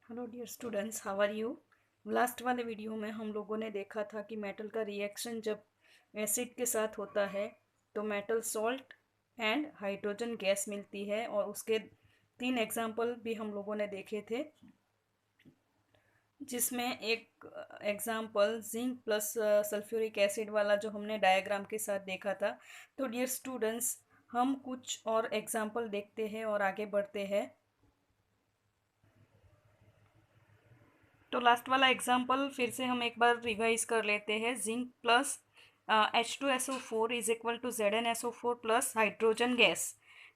Hello dear students, how are you. Last वाले video में हम लोगों ने देखा था कि मेटल का रिएक्शन जब एसिड के साथ होता है तो metal salt and hydrogen gas मिलती है, और उसके 3 एग्जाम्पल भी हम लोगों ने देखे थे, जिसमें एक example zinc plus sulphuric acid वाला जो हमने डायग्राम के साथ देखा था। तो डियर स्टूडेंट्स, हम कुछ और एग्जाम्पल देखते हैं और आगे बढ़ते हैं। तो लास्ट वाला एग्जाम्पल फिर से हम एक बार रिवाइज कर लेते हैं। Zinc plus H2SO4 is equal to ZnSO4 plus hydrogen gas.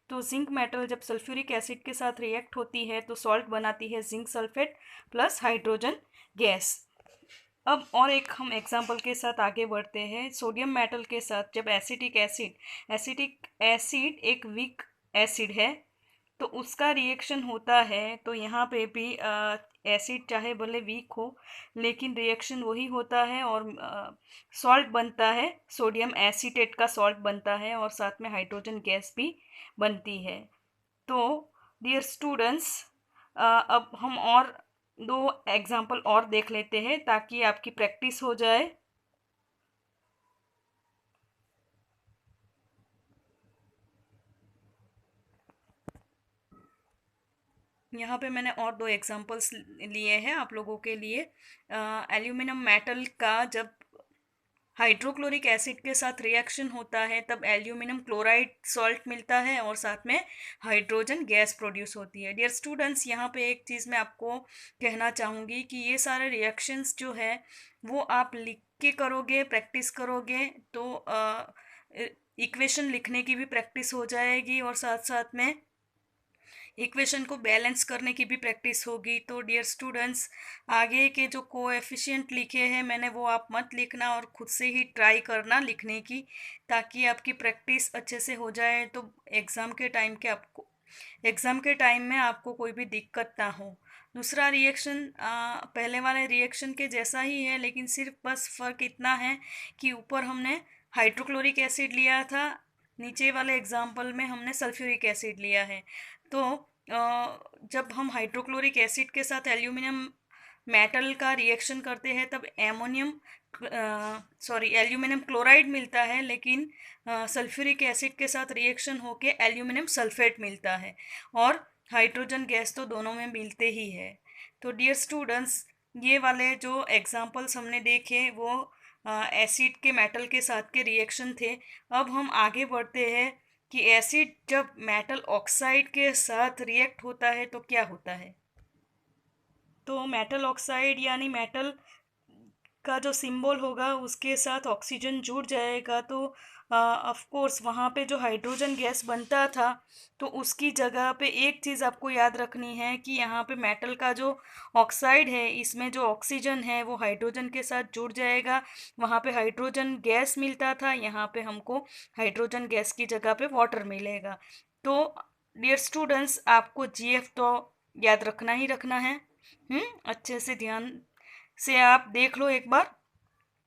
तो जिंक मेटल जब सल्फ्यूरिक एसिड के साथ रिएक्ट होती है तो सॉल्ट बनाती है zinc sulphate plus hydrogen gas. अब और एक हम एग्जाम्पल के साथ आगे बढ़ते हैं। सोडियम मेटल के साथ जब एसिटिक एसिड एक वीक एसिड है तो उसका रिएक्शन होता है, तो यहाँ पे भी एसिड चाहे भले वीक हो लेकिन रिएक्शन वही होता है और सॉल्ट बनता है, सोडियम एसीटेट का सॉल्ट बनता है और साथ में हाइड्रोजन गैस भी बनती है। तो डियर स्टूडेंट्स, अब हम और 2 एग्जाम्पल और देख लेते हैं ताकि आपकी प्रैक्टिस हो जाए। यहाँ पे मैंने और 2 एग्जांपल्स लिए हैं आप लोगों के लिए। एल्यूमिनियम मेटल का जब हाइड्रोक्लोरिक एसिड के साथ रिएक्शन होता है तब एल्यूमिनियम क्लोराइड सॉल्ट मिलता है और साथ में हाइड्रोजन गैस प्रोड्यूस होती है। डियर स्टूडेंट्स, यहाँ पे एक चीज़ मैं आपको कहना चाहूँगी कि ये सारे रिएक्शंस जो है वो आप लिख के करोगे, प्रैक्टिस करोगे तो इक्वेशन लिखने की भी प्रैक्टिस हो जाएगी और साथ साथ में इक्वेशन को बैलेंस करने की भी प्रैक्टिस होगी। तो डियर स्टूडेंट्स, आगे के जो कोएफिशिएंट लिखे हैं मैंने वो आप मत लिखना और खुद से ही ट्राई करना लिखने की, ताकि आपकी प्रैक्टिस अच्छे से हो जाए तो एग्ज़ाम के टाइम में आपको कोई भी दिक्कत ना हो। दूसरा रिएक्शन पहले वाले रिएक्शन के जैसा ही है, लेकिन सिर्फ बस फ़र्क इतना है कि ऊपर हमने हाइड्रोक्लोरिक एसिड लिया था, नीचे वाले एग्जाम्पल में हमने सल्फ्यूरिक एसिड लिया है। तो जब हम हाइड्रोक्लोरिक एसिड के साथ एल्यूमिनियम मेटल का रिएक्शन करते हैं तब एल्यूमिनियम क्लोराइड मिलता है, लेकिन सल्फ्यूरिक एसिड के साथ रिएक्शन होके एल्यूमिनियम सल्फेट मिलता है और हाइड्रोजन गैस तो दोनों में मिलते ही है। तो डियर स्टूडेंट्स, ये वाले जो एग्जांपल्स हमने देखे वो एसिड के मेटल के साथ के रिएक्शन थे। अब हम आगे बढ़ते हैं कि एसिड जब मेटल ऑक्साइड के साथ रिएक्ट होता है तो क्या होता है। तो मेटल ऑक्साइड यानी मेटल का जो सिंबल होगा उसके साथ ऑक्सीजन जुड़ जाएगा, तो ऑफ कोर्स वहाँ पे जो हाइड्रोजन गैस बनता था तो उसकी जगह पे एक चीज़ आपको याद रखनी है कि यहाँ पे मेटल का जो ऑक्साइड है इसमें जो ऑक्सीजन है वो हाइड्रोजन के साथ जुड़ जाएगा। वहाँ पे हाइड्रोजन गैस मिलता था, यहाँ पे हमको हाइड्रोजन गैस की जगह पे वाटर मिलेगा। तो डियर स्टूडेंट्स, आपको जीएफ तो याद रखना ही रखना है। अच्छे से ध्यान से आप देख लो एक बार।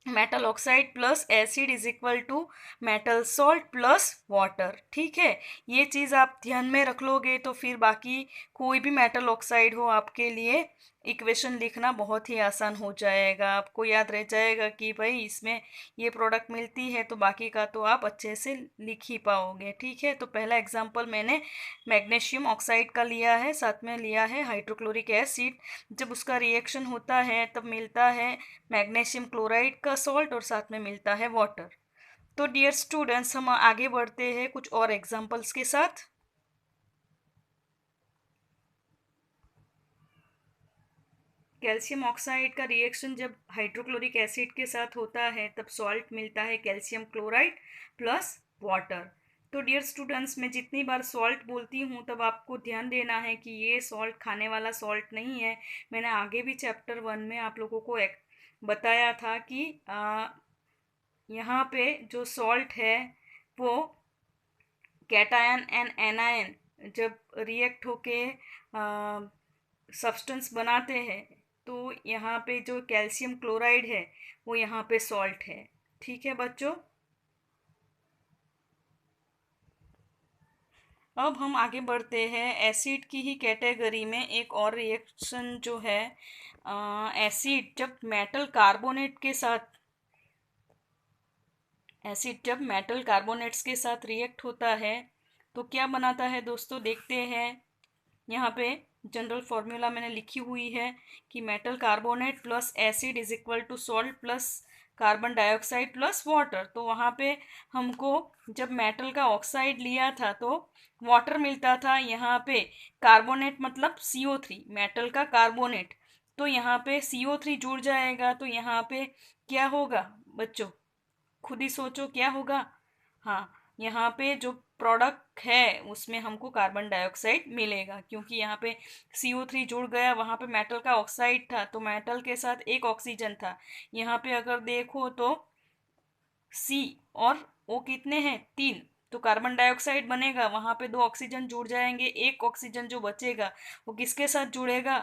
Metal oxide plus acid is equal to metal salt plus water. ठीक है, ये चीज़ आप ध्यान में रख लोगे तो फिर बाकी कोई भी मेटल ऑक्साइड हो आपके लिए इक्वेशन लिखना बहुत ही आसान हो जाएगा। आपको याद रह जाएगा कि भाई इसमें ये प्रोडक्ट मिलती है, तो बाकी का तो आप अच्छे से लिख ही पाओगे। ठीक है, तो पहला एग्जांपल मैंने मैग्नीशियम ऑक्साइड का लिया है, साथ में लिया है हाइड्रोक्लोरिक एसिड। जब उसका रिएक्शन होता है तब मिलता है मैग्नीशियम क्लोराइड का सॉल्ट और साथ में मिलता है वाटर। तो डियर स्टूडेंट्स, हम आगे बढ़ते हैं कुछ और एग्जांपल्स के साथ। कैल्शियम ऑक्साइड का रिएक्शन जब हाइड्रोक्लोरिक एसिड के साथ होता है तब सॉल्ट मिलता है कैल्शियम क्लोराइड प्लस वाटर। तो डियर स्टूडेंट्स, मैं जितनी बार सॉल्ट बोलती हूँ तब आपको ध्यान देना है कि ये सॉल्ट खाने वाला सॉल्ट नहीं है। मैंने आगे भी चैप्टर 1 में आप लोगों को एक बताया था कि यहाँ पे जो सॉल्ट है वो कैटायन एंड एनायन जब रिएक्ट होके सब्सटेंस बनाते हैं तो यहाँ पे जो कैल्शियम क्लोराइड है वो यहाँ पे सॉल्ट है। ठीक है बच्चों। अब हम आगे बढ़ते हैं एसिड की ही कैटेगरी में एक और रिएक्शन जो है एसिड जब मेटल कार्बोनेट के साथ एसिड जब मेटल कार्बोनेट्स के साथ रिएक्ट होता है तो क्या बनाता है दोस्तों, देखते हैं। यहाँ पे जनरल फॉर्मूला मैंने लिखी हुई है कि metal carbonate plus acid is equal to salt plus carbon dioxide plus water. तो वहाँ पे हमको जब मेटल का ऑक्साइड लिया था तो वाटर मिलता था। यहाँ पे कार्बोनेट मतलब CO3, मेटल का कार्बोनेट, तो यहाँ पे CO3 जुड़ जाएगा। तो यहाँ पे क्या होगा बच्चों, खुद ही सोचो क्या होगा। हाँ, यहाँ पे जो प्रोडक्ट है उसमें हमको कार्बन डाइऑक्साइड मिलेगा, क्योंकि यहाँ पे CO3 जुड़ गया। वहाँ पे मेटल का ऑक्साइड था तो मेटल के साथ एक ऑक्सीजन था। यहाँ पे अगर देखो तो C और O कितने हैं, 3, तो कार्बन डाइऑक्साइड बनेगा। वहाँ पे 2 ऑक्सीजन जुड़ जाएंगे, एक ऑक्सीजन जो बचेगा वो किसके साथ जुड़ेगा,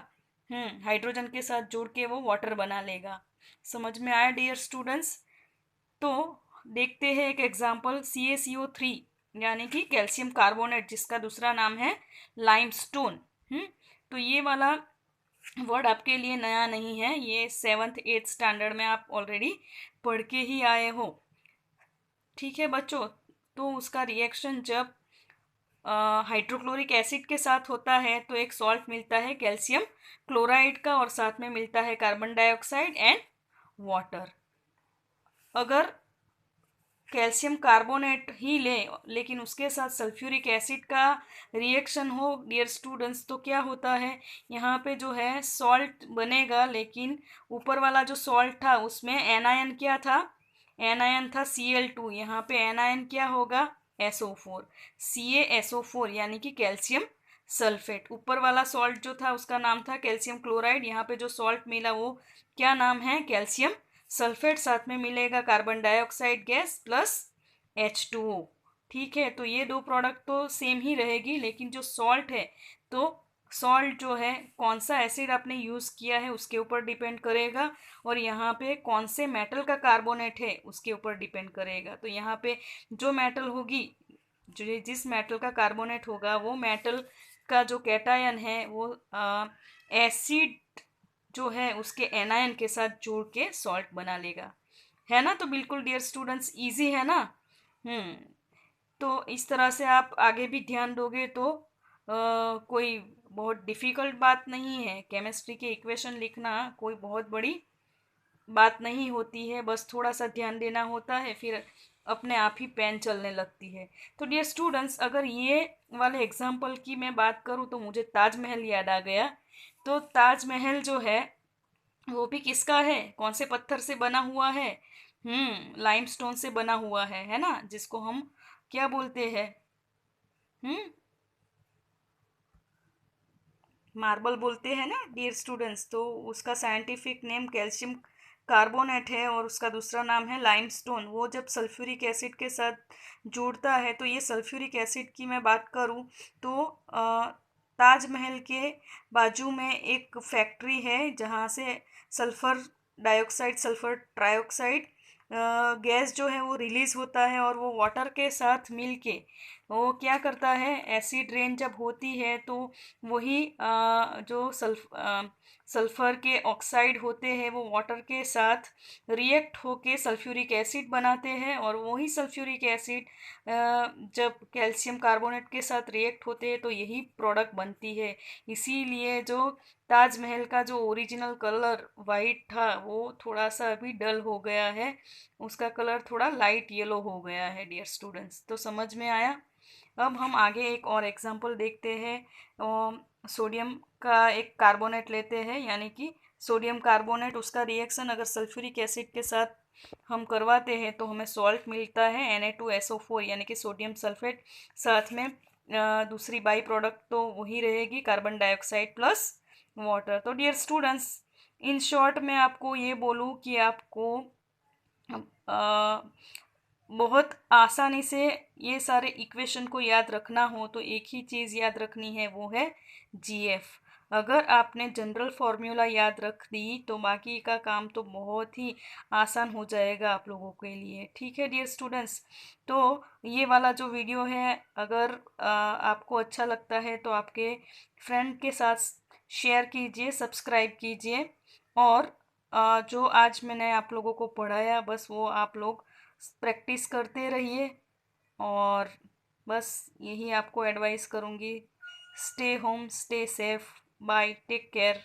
हाइड्रोजन के साथ जुड़ के वो वाटर बना लेगा। समझ में आया डियर स्टूडेंट्स। तो देखते हैं एक एग्जाम्पल, CaCO3 यानी कि कैल्शियम कार्बोनेट, जिसका दूसरा नाम है लाइमस्टोन। तो ये वाला वर्ड आपके लिए नया नहीं है, ये 7th 8th स्टैंडर्ड में आप ऑलरेडी पढ़ के ही आए हो। ठीक है बच्चों, तो उसका रिएक्शन जब हाइड्रोक्लोरिक एसिड के साथ होता है तो एक सॉल्ट मिलता है कैल्शियम क्लोराइड का, और साथ में मिलता है कार्बन डाइऑक्साइड एंड वाटर। अगर कैल्शियम कार्बोनेट ही ले लेकिन उसके साथ सल्फ्यूरिक एसिड का रिएक्शन हो डियर स्टूडेंट्स, तो क्या होता है, यहाँ पे जो है सॉल्ट बनेगा, लेकिन ऊपर वाला जो सॉल्ट था उसमें एनायन क्या था, एनायन था Cl2। यहाँ पे एनायन क्या होगा, SO4, CaSO4 यानी कि कैल्शियम सल्फेट। ऊपर वाला सॉल्ट जो था उसका नाम था कैल्शियम क्लोराइड, यहाँ पे जो सॉल्ट मिला वो क्या नाम है, कैल्शियम सल्फेट। साथ में मिलेगा carbon dioxide gas plus H2O। ठीक है, तो ये दो प्रोडक्ट तो सेम ही रहेगी, लेकिन जो सॉल्ट है तो सॉल्ट जो है कौन सा एसिड आपने यूज़ किया है उसके ऊपर डिपेंड करेगा, और यहाँ पे कौन से मेटल का कार्बोनेट है उसके ऊपर डिपेंड करेगा। तो यहाँ पे जो मेटल होगी, जो जिस मेटल का कार्बोनेट होगा वो मेटल का जो कैटायन है वो एसिड जो है उसके एनायन के साथ जोड़ के सॉल्ट बना लेगा। है ना, तो बिल्कुल डियर स्टूडेंट्स इजी है ना। हम्म तो इस तरह से आप आगे भी ध्यान दोगे तो कोई बहुत डिफ़िकल्ट बात नहीं है। केमिस्ट्री के इक्वेशन लिखना कोई बहुत बड़ी बात नहीं होती है, बस थोड़ा सा ध्यान देना होता है, फिर अपने आप ही पेन चलने लगती है। तो डियर स्टूडेंट्स, अगर ये वाले एग्जाम्पल की मैं बात करूँ तो मुझे ताजमहल याद आ गया। तो ताजमहल जो है वो भी किसका है, कौन से पत्थर से बना हुआ है, लाइमस्टोन से बना हुआ है ना, जिसको हम क्या बोलते हैं, हम्म मार्बल बोलते हैं ना डियर स्टूडेंट्स। तो उसका साइंटिफिक नेम कैल्शियम कार्बोनेट है और उसका दूसरा नाम है लाइमस्टोन। वो जब सल्फ्यूरिक एसिड के साथ जुड़ता है, तो ये सल्फ्यूरिक एसिड की मैं बात करूँ तो ताजमहल के बाजू में एक फैक्ट्री है जहाँ से sulphur dioxide, sulphur trioxide gas जो है वो रिलीज़ होता है, और वो वाटर के साथ मिल के वो क्या करता है, एसिड रेन जब होती है तो वही जो सल्फ़र के ऑक्साइड होते हैं वो वाटर के साथ रिएक्ट होके सल्फ्यूरिक एसिड बनाते हैं, और वही सल्फ्यूरिक एसिड जब कैल्शियम कार्बोनेट के साथ रिएक्ट होते हैं तो यही प्रोडक्ट बनती है। इसीलिए जो ताजमहल का जो ओरिजिनल कलर वाइट था वो थोड़ा सा अभी डल हो गया है, उसका कलर थोड़ा लाइट येलो हो गया है डियर स्टूडेंट्स। तो समझ में आया। अब हम आगे एक और एग्जांपल देखते हैं। सोडियम का एक कार्बोनेट लेते हैं, यानी कि सोडियम कार्बोनेट, उसका रिएक्शन अगर सल्फ्यूरिक एसिड के साथ हम करवाते हैं तो हमें सॉल्ट मिलता है Na2SO4 यानी कि सोडियम सल्फेट। साथ में दूसरी बाई प्रोडक्ट तो वही रहेगी, कार्बन डाइऑक्साइड प्लस वाटर। तो डियर स्टूडेंट्स, इन शॉर्ट मैं आपको ये बोलूँ कि आपको बहुत आसानी से ये सारे इक्वेशन को याद रखना हो तो एक ही चीज़ याद रखनी है, वो है GF। अगर आपने जनरल फार्मूला याद रख दी तो बाकी का काम तो बहुत ही आसान हो जाएगा आप लोगों के लिए। ठीक है डियर स्टूडेंट्स, तो ये वाला जो वीडियो है अगर आपको अच्छा लगता है तो आपके फ्रेंड के साथ शेयर कीजिए, सब्सक्राइब कीजिए, और जो आज मैंने आप लोगों को पढ़ाया बस वो आप लोग प्रैक्टिस करते रहिए। और बस यही आपको एडवाइस करूँगी। Stay home, stay safe, bye, take care.